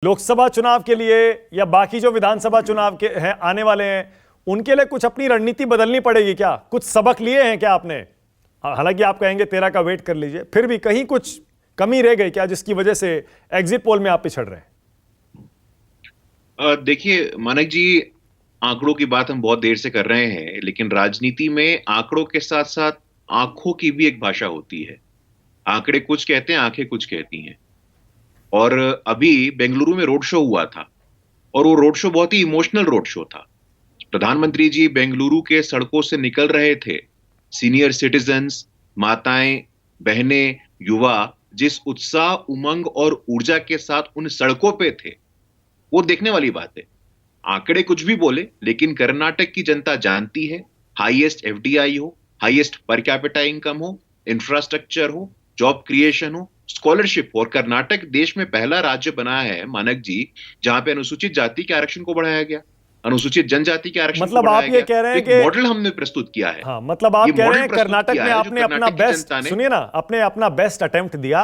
लोकसभा चुनाव के लिए या बाकी जो विधानसभा चुनाव के हैं आने वाले हैं, उनके लिए कुछ अपनी रणनीति बदलनी पड़ेगी क्या? कुछ सबक लिए हैं क्या आपने? हालांकि आप कहेंगे 13 का वेट कर लीजिए, फिर भी कहीं कुछ कमी रह गई क्या जिसकी वजह से एग्जिट पोल में आप पिछड़ रहे हैं? देखिए मानक जी, आंकड़ों की बात हम बहुत देर से कर रहे हैं, लेकिन राजनीति में आंकड़ों के साथ साथ आंखों की भी एक भाषा होती है। आंकड़े कुछ कहते हैं, आंखें कुछ कहती हैं। और अभी बेंगलुरु में रोड शो हुआ था और वो रोड शो बहुत ही इमोशनल रोड शो था। प्रधानमंत्री जी बेंगलुरु के सड़कों से निकल रहे थे। सीनियर सिटीजन्स, माताएं, बहनें, युवा जिस उत्साह, उमंग और ऊर्जा के साथ उन सड़कों पे थे, वो देखने वाली बात है। आंकड़े कुछ भी बोले, लेकिन कर्नाटक की जनता जानती है, हाईएस्ट एफडीआई हो, हाईएस्ट पर कैपिटा इनकम हो, इंफ्रास्ट्रक्चर हो, जॉब क्रिएशन हो, स्कॉलरशिप हो, और कर्नाटक देश में पहला राज्य बना है मानक जी जहां पे अनुसूचित जाति के आरक्षण को बढ़ाया गया, अनुसूचित जनजाति के आरक्षण को बढ़ाया गया। मतलब आप ये कह रहे हैं कि मॉडल हमने प्रस्तुत किया है। हाँ, मतलब आप कह रहे हैं कर्नाटक में आपने अपना बेस्ट, सुनिए ना, आपने अपना बेस्ट अटेम्प्ट दिया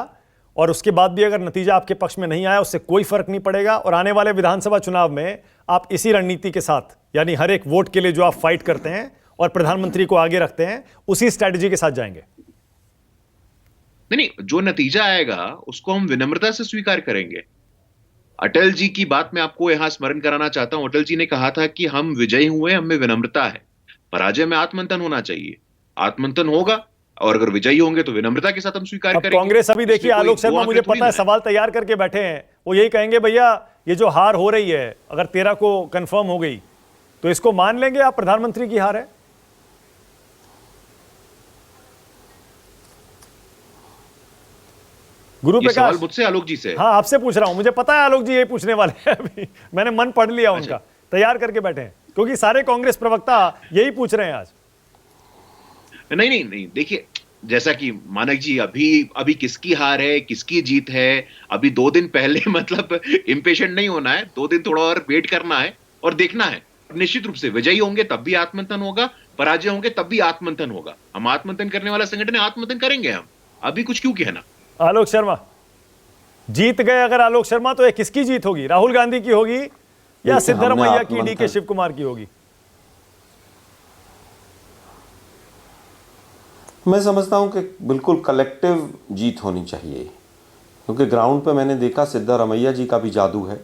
और उसके बाद भी अगर नतीजा आपके पक्ष में नहीं आया, उससे कोई फर्क नहीं पड़ेगा। और आने वाले विधानसभा चुनाव में आप इसी रणनीति के साथ, यानी हर एक वोट के लिए जो आप फाइट करते हैं और प्रधानमंत्री को आगे रखते हैं, उसी स्ट्रेटजी के साथ जाएंगे। नहीं, जो नतीजा आएगा उसको हम विनम्रता से स्वीकार करेंगे। अटल जी की बात मैं आपको यहां स्मरण कराना चाहता हूं। अटल जी ने कहा था कि हम विजयी हुए, हमें विनम्रता है। पराजय में आत्ममंथन होना चाहिए, आत्ममंथन होगा, और अगर विजयी होंगे तो विनम्रता के साथ हम स्वीकार करेंगे। कांग्रेस अभी देखिए, आलोक शर्मा मुझे पता है सवाल तैयार करके बैठे हैं, वो यही कहेंगे भैया ये जो हार हो रही है, अगर 13 को कंफर्म हो गई तो इसको मान लेंगे आप प्रधानमंत्री की हार है? गुरु प्रकाश, मुझसे आलोक जी से? हाँ, आपसे पूछ रहा हूं, मुझे पता है आलोक जी यही पूछने वाले हैं। अभी मैंने मन पढ़ लिया उनका, तैयार करके बैठे हैं, क्योंकि सारे कांग्रेस प्रवक्ता यही पूछ रहे हैं आज। नहीं, देखिए, जैसा कि मानक जी, अभी किसकी हार है, किसकी जीत है, अभी 2 दिन पहले मतलब इंपेशेंट नहीं होना है। 2 दिन थोड़ा और वेट करना है और देखना है। निश्चित रूप से विजयी होंगे तब भी आत्ममंथन होगा, पराजय होंगे तब भी आत्ममंथन होगा। हम आत्ममंथन करने वाला संगठन है, आत्ममंथन करेंगे हम। अभी कुछ क्यों कहना। आलोक शर्मा जीत गए अगर आलोक शर्मा, तो ये किसकी जीत होगी? राहुल गांधी की होगी या सिद्धरमैया की, डीके शिव कुमार की होगी? मैं समझता हूं कि बिल्कुल कलेक्टिव जीत होनी चाहिए, क्योंकि ग्राउंड पे मैंने देखा सिद्धरमैया जी का भी जादू है,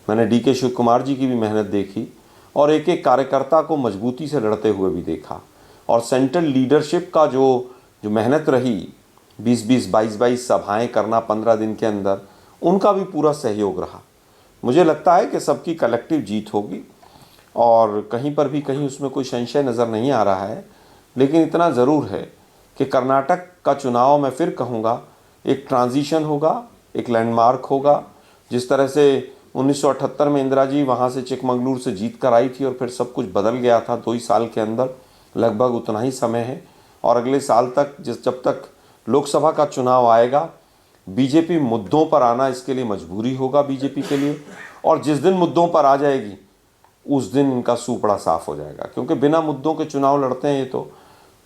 मैंने डीके शिव कुमार जी की भी मेहनत देखी, और एक एक कार्यकर्ता को मजबूती से लड़ते हुए भी देखा। और सेंट्रल लीडरशिप का जो मेहनत रही, 20-20, 22-22 सभाएं करना 15 दिन के अंदर, उनका भी पूरा सहयोग रहा। मुझे लगता है कि सबकी कलेक्टिव जीत होगी और कहीं पर भी कहीं उसमें कोई संशय नज़र नहीं आ रहा है। लेकिन इतना ज़रूर है कि कर्नाटक का चुनाव, मैं फिर कहूँगा, एक ट्रांजिशन होगा, एक लैंडमार्क होगा। जिस तरह से 1978 में इंदिरा जी वहाँ से चिकमंगलूर से जीत कर आई थी और फिर सब कुछ बदल गया था 2 ही साल के अंदर, लगभग उतना ही समय है। और अगले साल तक, जब तक लोकसभा का चुनाव आएगा, बीजेपी मुद्दों पर आना इसके लिए मजबूरी होगा बीजेपी के लिए। और जिस दिन मुद्दों पर आ जाएगी उस दिन इनका सूपड़ा साफ हो जाएगा, क्योंकि बिना मुद्दों के चुनाव लड़ते हैं ये तो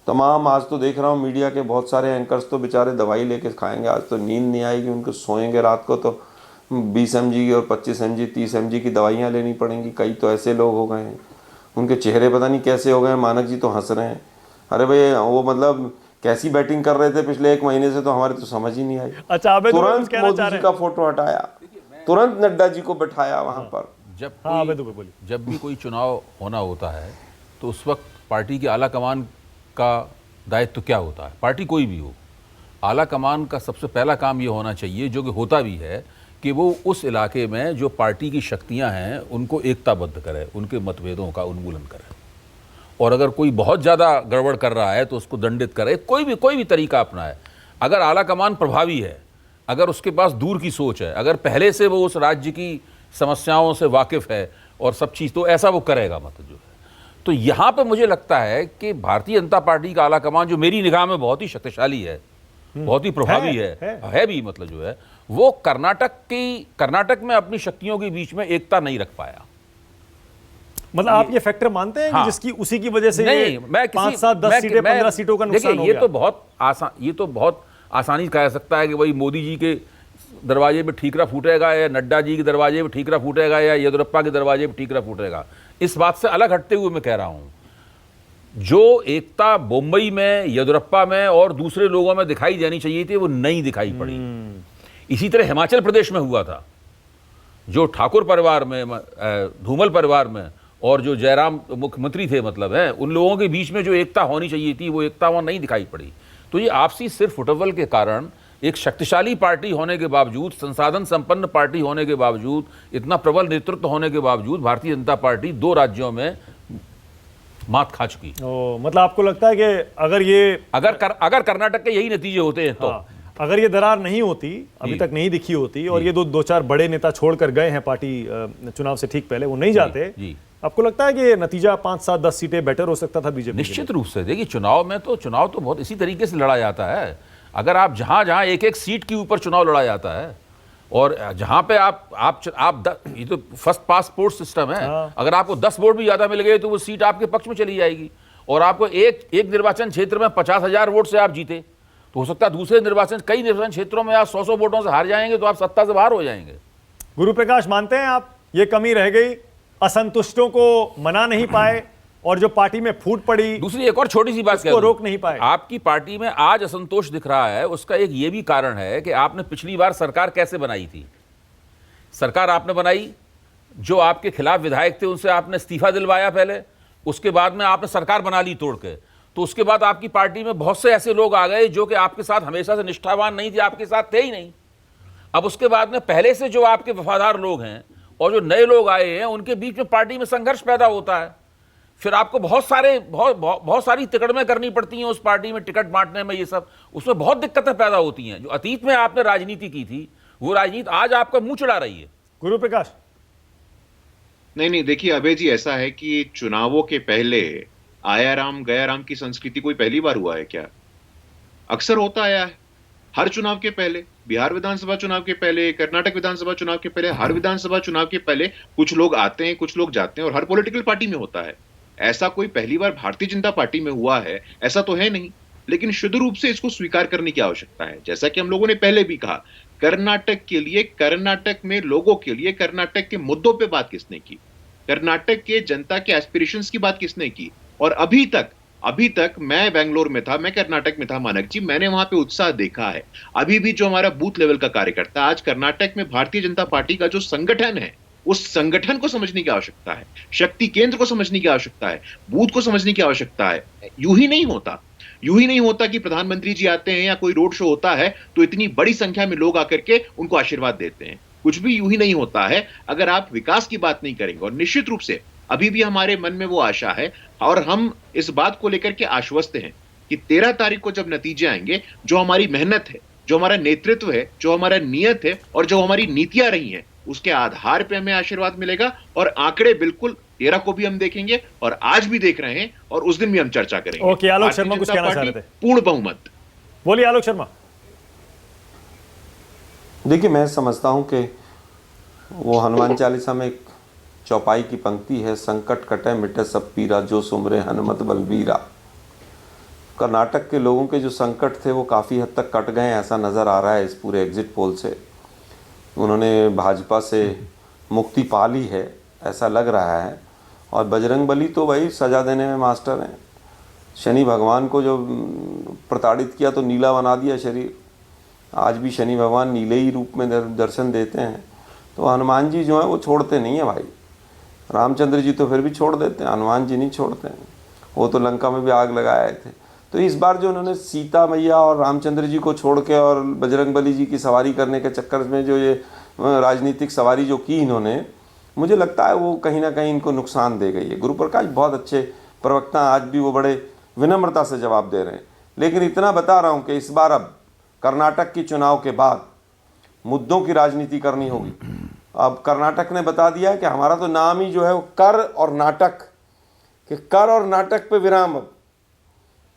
तमाम। आज तो देख रहा हूँ मीडिया के बहुत सारे एंकर्स तो बेचारे दवाई लेके खाएंगे, आज तो नींद नहीं आएगी उनको, सोएंगे रात को तो 20 mg और 25 mg 30 mg की दवाइयाँ लेनी पड़ेंगी। कई तो ऐसे लोग हो गए हैं, उनके चेहरे पता नहीं कैसे हो गए। मानक जी तो हंस रहे हैं, अरे भाई वो मतलब कैसी बैटिंग कर रहे थे पिछले 1 महीने से, तो हमारे तो समझ ही नहीं आई। अच्छा, तुरंत मोदी जी का फोटो हटाया, तुरंत नड्डा जी को बैठाया वहां पर। जब भी कोई चुनाव होना होता है तो उस वक्त पार्टी की आला कमान का दायित्व क्या होता है? पार्टी कोई भी हो, आला कमान का सबसे पहला काम ये होना चाहिए, जो कि होता भी है, कि वो उस इलाके में जो पार्टी की शक्तियां हैं उनको एकताबद्ध करे, उनके मतभेदों का उन्मूलन करे, और अगर कोई बहुत ज़्यादा गड़बड़ कर रहा है तो उसको दंडित करे, कोई भी तरीका अपनाए। अगर आला कमान प्रभावी है, अगर उसके पास दूर की सोच है, अगर पहले से वो उस राज्य की समस्याओं से वाकिफ़ है और सब चीज़, तो ऐसा वो करेगा। मतलब जो है, तो यहाँ पे मुझे लगता है कि भारतीय जनता पार्टी का आला कमान, जो मेरी निगाह में बहुत ही शक्तिशाली है, बहुत ही प्रभावी है भी, मतलब जो है, वो कर्नाटक में अपनी शक्तियों के बीच में एकता नहीं रख पाया। मतलब आप ये फैक्टर मानते हैं कि जिसकी उसी की वजह से नहीं, मैं 5, 7, 10 सीटें, 15 सीटों का नुकसान हो गया? ये तो बहुत आसानी कह सकता है कि भाई मोदी जी के दरवाजे पे ठीकरा फूटेगा, या नड्डा जी के दरवाजे पे ठीकरा फूटेगा, या येदियुरप्पा के दरवाजे पे ठीकरा फूटेगा। इस बात से अलग हटते हुए मैं कह रहा हूँ, जो एकता मुंबई में, येदियुरप्पा में और दूसरे लोगों में दिखाई देनी चाहिए थी, वो नहीं दिखाई पड़ी। इसी तरह हिमाचल प्रदेश में हुआ था, जो ठाकुर परिवार में, धूमल परिवार में, और जो जयराम मुख्यमंत्री थे, मतलब है, उन लोगों के बीच में जो एकता होनी चाहिए थी, वो एकता वहाँ नहीं दिखाई पड़ी। तो ये आपसी सिर्फ फुटबॉल के कारण, एक शक्तिशाली पार्टी होने के बावजूद, संसाधन संपन्न पार्टी होने के बावजूद, इतना प्रबल नेतृत्व होने के बावजूद, भारतीय जनता पार्टी 2 राज्यों में मात खा चुकी। मतलब आपको लगता है कि अगर कर्नाटक के यही नतीजे होते हैं तो अगर ये दरार नहीं होती, अभी तक नहीं दिखी होती, और ये दो चार बड़े नेता छोड़कर गए हैं पार्टी चुनाव से ठीक पहले, वो नहीं जाते, आपको लगता है कि नतीजा 5, 7, 10 सीटें बेटर हो सकता था बीजेपी? निश्चित रूप से। देखिए, चुनाव तो बहुत इसी तरीके से लड़ा जाता है। अगर आप जहां एक सीट के ऊपर चुनाव लड़ा जाता है, और जहां पे ये तो फर्स्ट पास पोस्ट सिस्टम है। अगर आपको 10 वोट भी ज्यादा मिल गए तो वो सीट आपके पक्ष में चली जाएगी, और आपको एक निर्वाचन क्षेत्र में 50,000 वोट से आप जीते, तो हो सकता है दूसरे कई निर्वाचन क्षेत्रों में आप 100 वोटों से हार जाएंगे, तो आप सत्ता से बाहर हो जाएंगे। गुरु प्रकाश, मानते हैं आप ये कमी रह गई, असंतुष्टों को मना नहीं पाए, और जो पार्टी में फूट पड़ी, दूसरी एक और छोटी सी बात को रोक नहीं पाए? आपकी पार्टी में आज असंतोष दिख रहा है, उसका एक ये भी कारण है कि आपने पिछली बार सरकार कैसे बनाई थी। सरकार आपने बनाई, जो आपके खिलाफ विधायक थे उनसे आपने इस्तीफा दिलवाया पहले, उसके बाद में आपने सरकार बना ली तोड़ के। तो उसके बाद आपकी पार्टी में बहुत से ऐसे लोग आ गए जो कि आपके साथ हमेशा से निष्ठावान नहीं थे, आपके साथ थे ही नहीं। अब उसके बाद में पहले से जो आपके वफादार लोग हैं और जो नए लोग आए हैं, उनके बीच में पार्टी में संघर्ष पैदा होता है। फिर आपको बहुत सारी तिकड़में करनी पड़ती हैं उस पार्टी में, टिकट बांटने में, ये सब, उसमें बहुत दिक्कतें पैदा होती हैं। जो अतीत में आपने राजनीति की थी, वो राजनीति आज आपका मुंह चढ़ा रही है। गुरु प्रकाश, नहीं, देखिए अभय जी, ऐसा है कि चुनावों के पहले आया राम गया राम की संस्कृति कोई पहली बार हुआ है क्या? अक्सर होता आया है। हर चुनाव के पहले, बिहार विधानसभा चुनाव के पहले, कर्नाटक विधानसभा चुनाव के पहले, हर विधानसभा चुनाव के पहले कुछ लोग आते हैं, कुछ लोग जाते हैं, और हर पॉलिटिकल पार्टी में होता है। ऐसा कोई पहली बार भारतीय जनता पार्टी में हुआ है ऐसा तो है नहीं, लेकिन शुद्ध रूप से इसको स्वीकार करने की आवश्यकता है। जैसा कि हम लोगों ने पहले भी कहा, कर्नाटक के लिए, कर्नाटक में लोगों के लिए, कर्नाटक के मुद्दों पे बात किसने की, कर्नाटक के जनता के एस्पिरेशंस की बात किसने की? और अभी तक मैं बेंगलोर में था, मैं कर्नाटक में था मानक जी, मैंने वहां पे उत्साह देखा है। अभी भी जो हमारा बूथ लेवल का कार्यकर्ता, आज कर्नाटक में भारतीय जनता पार्टी का जो संगठन है, उस संगठन को समझने की आवश्यकता है, शक्ति केंद्र को समझने की आवश्यकता है, बूथ को समझने की आवश्यकता है। यूं ही नहीं होता कि प्रधानमंत्री जी आते हैं या कोई रोड शो होता है तो इतनी बड़ी संख्या में लोग आकर के उनको आशीर्वाद देते हैं। कुछ भी यूं ही नहीं होता है अगर आप विकास की बात नहीं करेंगे। और निश्चित रूप से अभी भी हमारे मन में वो आशा है, और हम इस बात को लेकर के आश्वस्त हैं कि 13 तारीख को जब नतीजे आएंगे, जो हमारी मेहनत है, जो हमारा नेतृत्व है, जो हमारा नियत है, और जो हमारी नीतियां रही हैं, उसके आधार पे हमें आशीर्वाद मिलेगा। और आंकड़े बिल्कुल 13 को भी हम देखेंगे, और आज भी देख रहे हैं, और उस दिन भी हम चर्चा करेंगे। ओके, आलोक शर्मा कुछ कहना चाह रहे थे? पूर्ण बहुमत। बोलिए आलोक शर्मा। देखिए, मैं समझता हूं कि वो हनुमान चालीसा में एक चौपाई की पंक्ति है, संकट कटे मिटे सब पीरा, जो सुमरे हनुमत बलबीरा। कर्नाटक के लोगों के जो संकट थे वो काफ़ी हद तक कट गए, ऐसा नज़र आ रहा है इस पूरे एग्जिट पोल से। उन्होंने भाजपा से मुक्ति पा ली है, ऐसा लग रहा है। और बजरंगबली तो भाई सजा देने में मास्टर हैं। शनि भगवान को जो प्रताड़ित किया तो नीला बना दिया शरीर। आज भी शनि भगवान नीले ही रूप में दर्शन देते हैं। तो हनुमान जी जो है वो छोड़ते नहीं है भाई। रामचंद्र जी तो फिर भी छोड़ देते हैं, हनुमान जी नहीं छोड़ते हैं। वो तो लंका में भी आग लगाए थे। तो इस बार जो उन्होंने सीता मैया और रामचंद्र जी को छोड़ के और बजरंगबली जी की सवारी करने के चक्कर में जो ये राजनीतिक सवारी जो की इन्होंने, मुझे लगता है वो कहीं ना कहीं इनको नुकसान दे गई है। गुरु प्रकाश बहुत अच्छे प्रवक्ता, आज भी वो बड़े विनम्रता से जवाब दे रहे हैं। लेकिन इतना बता रहा हूँ कि इस बार अब कर्नाटक की चुनाव के बाद मुद्दों की राजनीति करनी होगी। अब कर्नाटक ने बता दिया है कि हमारा तो नाम ही जो है वो कर और नाटक, कि कर और नाटक पे विराम, अब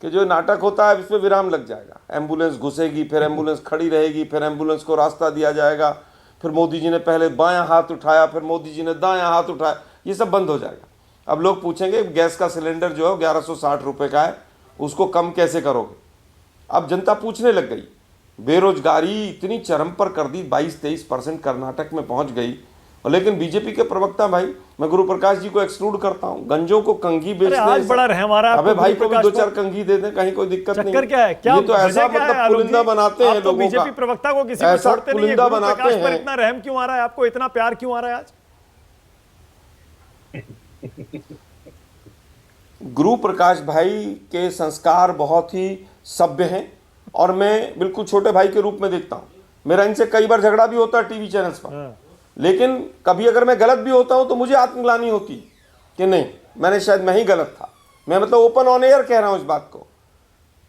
कि जो नाटक होता है इस पर विराम लग जाएगा। एम्बुलेंस घुसेगी, फिर एम्बुलेंस खड़ी रहेगी, फिर एम्बुलेंस को रास्ता दिया जाएगा, फिर मोदी जी ने पहले बायां हाथ उठाया, फिर मोदी जी ने दायां हाथ उठाया, ये सब बंद हो जाएगा। अब लोग पूछेंगे गैस का सिलेंडर जो है 1160 रुपये का है, उसको कम कैसे करोगे। अब जनता पूछने लग गई बेरोजगारी इतनी चरम पर कर दी, 22-23% कर्नाटक में पहुंच गई। और लेकिन बीजेपी के प्रवक्ता भाई, मैं गुरु प्रकाश जी को एक्सक्लूड करता हूं, गंजों को कंघी बेचते आज बड़ा रहम आ रहा है अबे आपको भाई गुरु को भी प्रकाश 2-4 कंघी दे दें, कहीं कोई दिक्कत नहीं। चक्कर क्या है? क्या ये तो वजह ऐसा क्या है मतलब आलोक पुलिंदा जी? बनाते हैं आप तो लोगों का, बीजेपी प्रवक्ता को किसी को ऐसा छोड़ते नहीं है। पुलिंदा गुरु बनाते प्रकाश पर हैं। इतना रहम क्यों आ रहा है आपको? इतना प्यार क्यों आ रहा है आज? गुरु प्रकाश भाई के संस्कार बहुत ही सभ्य हैं और मैं बिल्कुल छोटे भाई के रूप में देखता हूं। मेरा इनसे कई बार झगड़ा भी होता है टीवी चैनल्स पर, लेकिन कभी अगर मैं गलत भी होता हूं तो मुझे आत्मग्लानि होती कि नहीं, मैंने शायद मैं ही गलत था। मैं मतलब ओपन ऑन एयर कह रहा हूं इस बात को।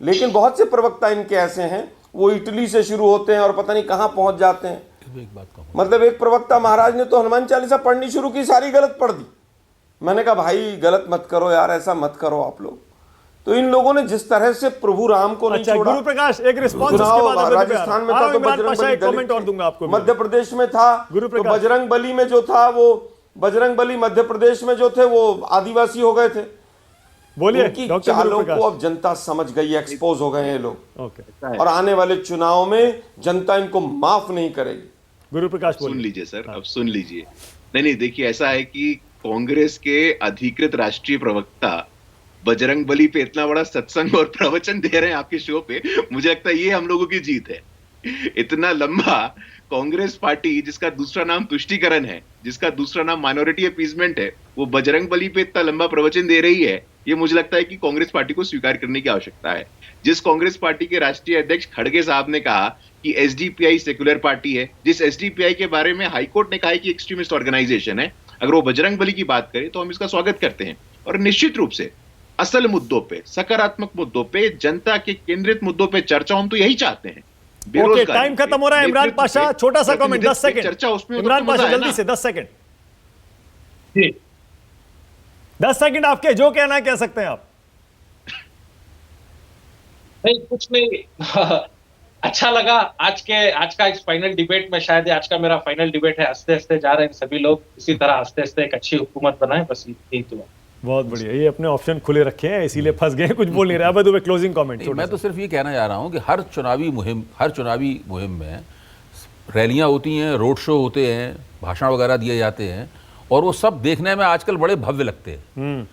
लेकिन बहुत से प्रवक्ता इनके ऐसे हैं, वो इटली से शुरू होते हैं और पता नहीं कहां पहुंच जाते हैं। एक बात कहूं, मतलब एक प्रवक्ता महाराज ने तो हनुमान चालीसा पढ़नी शुरू की, सारी गलत पढ़ दी। मैंने कहा भाई गलत मत करो यार, ऐसा मत करो आप लोग। तो इन लोगों ने जिस तरह से प्रभु राम को नहीं छोड़ा। गुरु प्रकाश एक रिस्पांस उसके बाद राजस्थान में था तो बजरंग बली, कमेंट और दूंगा आपको। मध्य प्रदेश में था तो बजरंग बली में जो था वो बजरंग बली मध्य प्रदेश में जो थे वो आदिवासी हो गए थे। बोलिए उनकी चालों को अब जनता समझ गई, एक्सपोज हो गए हैं लोग। ओके, और आने वाले चुनाव में जनता इनको माफ नहीं करेगी। गुरु प्रकाश सुन लीजिए सर, अब सुन लीजिए। नहीं, देखिए ऐसा है कि कांग्रेस के अधिकृत राष्ट्रीय प्रवक्ता बजरंग बली पे इतना बड़ा सत्संग और प्रवचन दे रहे हैं आपके शो पे, मुझे लगता है ये हम लोगों की जीत है। इतना लंबा कांग्रेस पार्टी जिसका दूसरा नाम तुष्टीकरण है, जिसका दूसरा नाम माइनॉरिटी अपीसमेंट है, वो बजरंग बली पे इतना लंबा प्रवचन दे रही है। ये मुझे लगता है कि कांग्रेस पार्टी को स्वीकार करने की आवश्यकता है। जिस कांग्रेस पार्टी के राष्ट्रीय अध्यक्ष खड़गे साहब ने कहा कि एसडीपीआई सेक्युलर पार्टी है, जिस एसडीपीआई के बारे में हाईकोर्ट ने कहा है कि एक्सट्रीमिस्ट ऑर्गेनाइजेशन है, अगर वो बजरंग बली की बात करे तो हम इसका स्वागत करते हैं। और निश्चित रूप से असल मुद्दों पे, सकारात्मक मुद्दों पे, जनता के केंद्रित मुद्दों पे चर्चा हम तो यही चाहते हैं। ओके, टाइम खत्म हो रहा है। इमरान पाशा छोटा सा कमेंट, 10 सेकंड चर्चा उसमें। इमरान पाशा जल्दी से 10 सेकंड 10 सेकंड आपके, जो कहना है कह सकते हैं आप। नहीं कुछ नहीं अच्छा लगा आज का इस फाइनल डिबेट में, शायद आज का मेरा फाइनल डिबेट है। हंसते हंसते जा रहे हैं सभी लोग, इसी तरह हंसते हंसते एक अच्छी हुकूमत बनाए, बस यही तो। बहुत बढ़िया, ये अपने ऑप्शन खुले रखे हैं इसीलिए फंस गए, कुछ बोल नहीं रहा। अब तुम्हें क्लोजिंग कमेंट। मैं तो सिर्फ ये कहना चाह रहा हूँ कि हर चुनावी मुहिम में रैलियाँ होती हैं, रोड शो होते हैं, भाषण वगैरह दिए जाते हैं और वो सब देखने में आजकल बड़े भव्य लगते हैं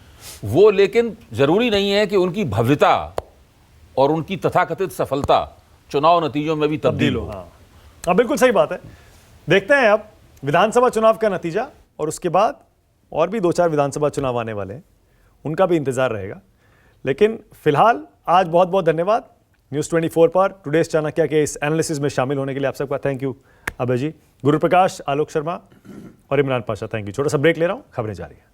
वो, लेकिन ज़रूरी नहीं है कि उनकी भव्यता और उनकी तथाकथित सफलता चुनाव नतीजों में भी तब्दील हो। हाँ, बिल्कुल सही बात है। देखते हैं अब विधानसभा चुनाव का नतीजा, और उसके बाद और भी 2-4 विधानसभा चुनाव आने वाले हैं, उनका भी इंतजार रहेगा। लेकिन फिलहाल आज बहुत बहुत धन्यवाद न्यूज़ 24 पर टुडेज चाणक्य के इस एनालिसिस में शामिल होने के लिए। आप सबका थैंक यू। अभय जी, गुरु प्रकाश, आलोक शर्मा और इमरान पाशा, थैंक यू। छोटा सा ब्रेक ले रहा हूँ, खबरें जारी हैं।